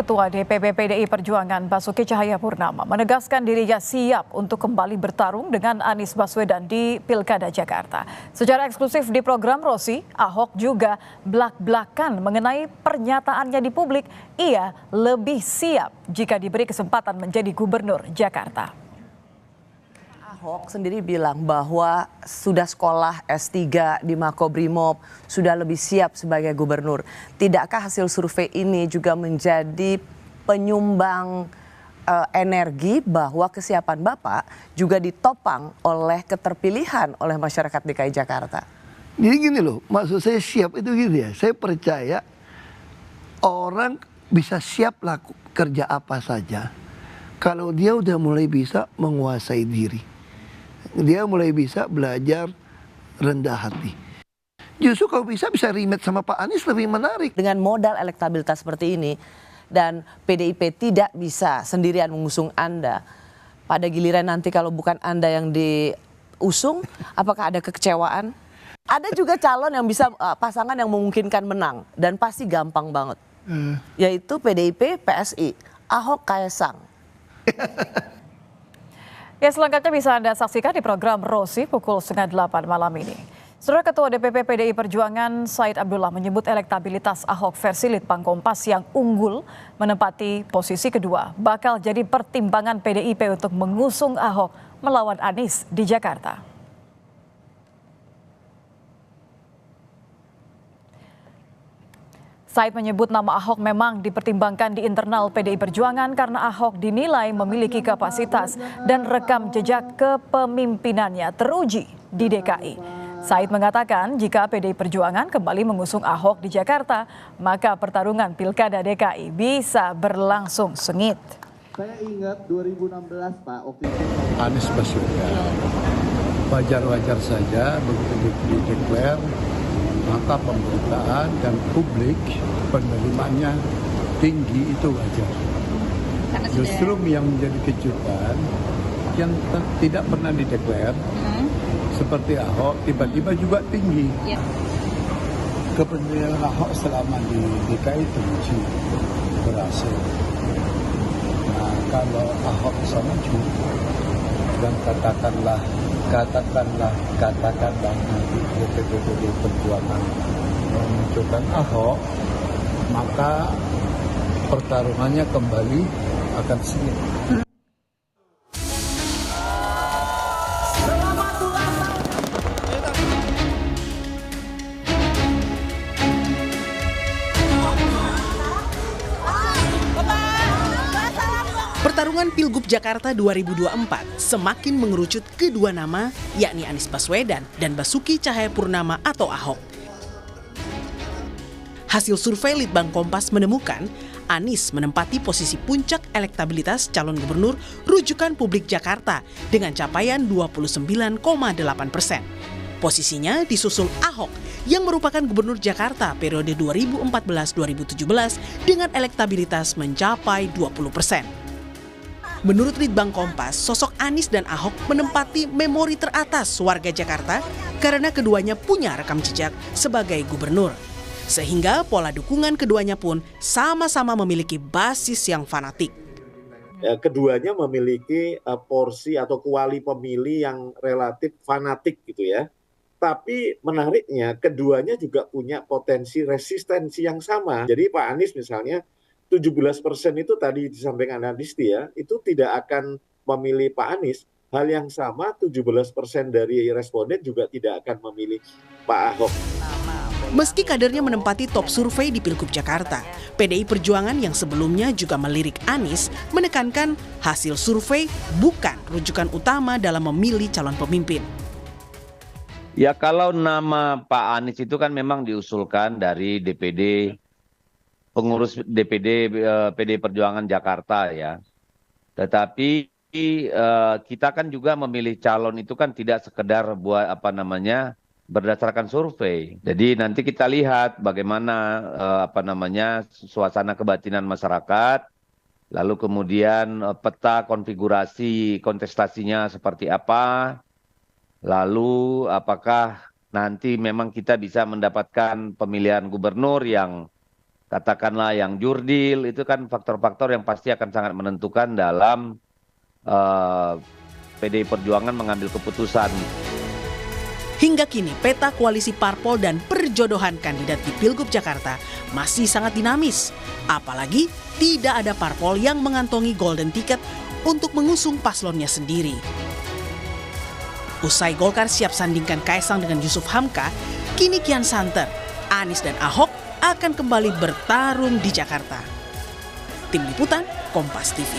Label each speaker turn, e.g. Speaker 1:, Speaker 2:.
Speaker 1: Ketua DPP PDI Perjuangan Basuki Cahayapurnama menegaskan dirinya siap untuk kembali bertarung dengan Anies Baswedan di Pilkada Jakarta. Secara eksklusif di program Rosi, Ahok juga blak-blakan mengenai pernyataannya di publik. Ia lebih siap jika diberi kesempatan menjadi gubernur Jakarta.
Speaker 2: Ahok sendiri bilang bahwa sudah sekolah S3 di Makobrimob, sudah lebih siap sebagai gubernur. Tidakkah hasil survei ini juga menjadi penyumbang energi bahwa kesiapan Bapak juga ditopang oleh keterpilihan oleh masyarakat DKI Jakarta?
Speaker 3: Jadi gini loh, maksud saya siap itu gitu ya. Saya percaya orang bisa siap kerja apa saja kalau dia udah mulai bisa menguasai diri. Dia mulai bisa belajar rendah hati. Justru kalau bisa rematch sama Pak Anies lebih menarik.
Speaker 2: Dengan modal elektabilitas seperti ini dan PDIP tidak bisa sendirian mengusung Anda. Pada giliran nanti kalau bukan Anda yang diusung, apakah ada kekecewaan? Ada juga calon yang bisa pasangan yang memungkinkan menang dan pasti gampang banget. Yaitu PDIP, PSI, Ahok, Kaesang.
Speaker 1: Ya, selengkapnya bisa Anda saksikan di program Rosi pukul 7:30 malam ini. Saudara Ketua DPP PDI Perjuangan Said Abdullah menyebut elektabilitas Ahok versi Litbang Kompas yang unggul menempati posisi kedua bakal jadi pertimbangan PDIP untuk mengusung Ahok melawan Anies di Jakarta. Said menyebut nama Ahok memang dipertimbangkan di internal PDI Perjuangan karena Ahok dinilai memiliki kapasitas dan rekam jejak kepemimpinannya teruji di DKI. Said mengatakan jika PDI Perjuangan kembali mengusung Ahok di Jakarta, maka pertarungan Pilkada DKI bisa berlangsung sengit.
Speaker 4: Saya ingat 2016 Pak, waktu itu
Speaker 5: Anies Baswedan, wajar-wajar saja begitu dideklar, maka pemberitaan dan publik penerimaannya tinggi, itu wajar. Justru yang menjadi kejutan yang tidak pernah dideklar seperti Ahok tiba-tiba juga tinggi. Kepentingan Ahok selama di DKI teruji berhasil. Nah, kalau Ahok bisa maju dan katakanlah nanti DPP PDI Perjuangan memunculkan Ahok, maka pertarungannya kembali akan sengit.
Speaker 6: Pertarungan Pilgub Jakarta 2024 semakin mengerucut kedua nama, yakni Anies Baswedan dan Basuki Cahayapurnama atau Ahok. Hasil survei Litbang Kompas menemukan Anies menempati posisi puncak elektabilitas calon gubernur rujukan publik Jakarta dengan capaian 29,8%. Posisinya disusul Ahok yang merupakan gubernur Jakarta periode 2014-2017 dengan elektabilitas mencapai 20%. Menurut Litbang Kompas, sosok Anies dan Ahok menempati memori teratas warga Jakarta karena keduanya punya rekam jejak sebagai gubernur. Sehingga pola dukungan keduanya pun sama-sama memiliki basis yang fanatik.
Speaker 7: Keduanya memiliki porsi atau kuali pemilih yang relatif fanatik gitu ya. Tapi menariknya keduanya juga punya potensi resistensi yang sama. Jadi Pak Anies misalnya 17% itu tadi disampaikan Adisti ya, itu tidak akan memilih Pak Anies. Hal yang sama 17% dari responden juga tidak akan memilih Pak Ahok.
Speaker 6: Meski kadernya menempati top survei di Pilgub Jakarta, PDI Perjuangan yang sebelumnya juga melirik Anies menekankan hasil survei bukan rujukan utama dalam memilih calon pemimpin.
Speaker 8: Ya, kalau nama Pak Anies itu kan memang diusulkan dari DPD, pengurus DPD PDI Perjuangan Jakarta ya. Tetapi kita kan juga memilih calon itu kan tidak sekedar buat berdasarkan survei. Jadi nanti kita lihat bagaimana suasana kebatinan masyarakat, lalu kemudian peta konfigurasi kontestasinya seperti apa, lalu apakah nanti memang kita bisa mendapatkan pemilihan gubernur yang katakanlah yang jurdil, itu kan faktor-faktor yang pasti akan sangat menentukan dalam PDI Perjuangan mengambil keputusan.
Speaker 6: Hingga kini peta koalisi parpol dan perjodohan kandidat di Pilgub Jakarta masih sangat dinamis. Apalagi tidak ada parpol yang mengantongi golden ticket untuk mengusung paslonnya sendiri. Usai Golkar siap sandingkan Kaisang dengan Yusuf Hamka, kini kian santer, Anies dan Ahok akan kembali bertarung di Jakarta. Tim Liputan, Kompas TV.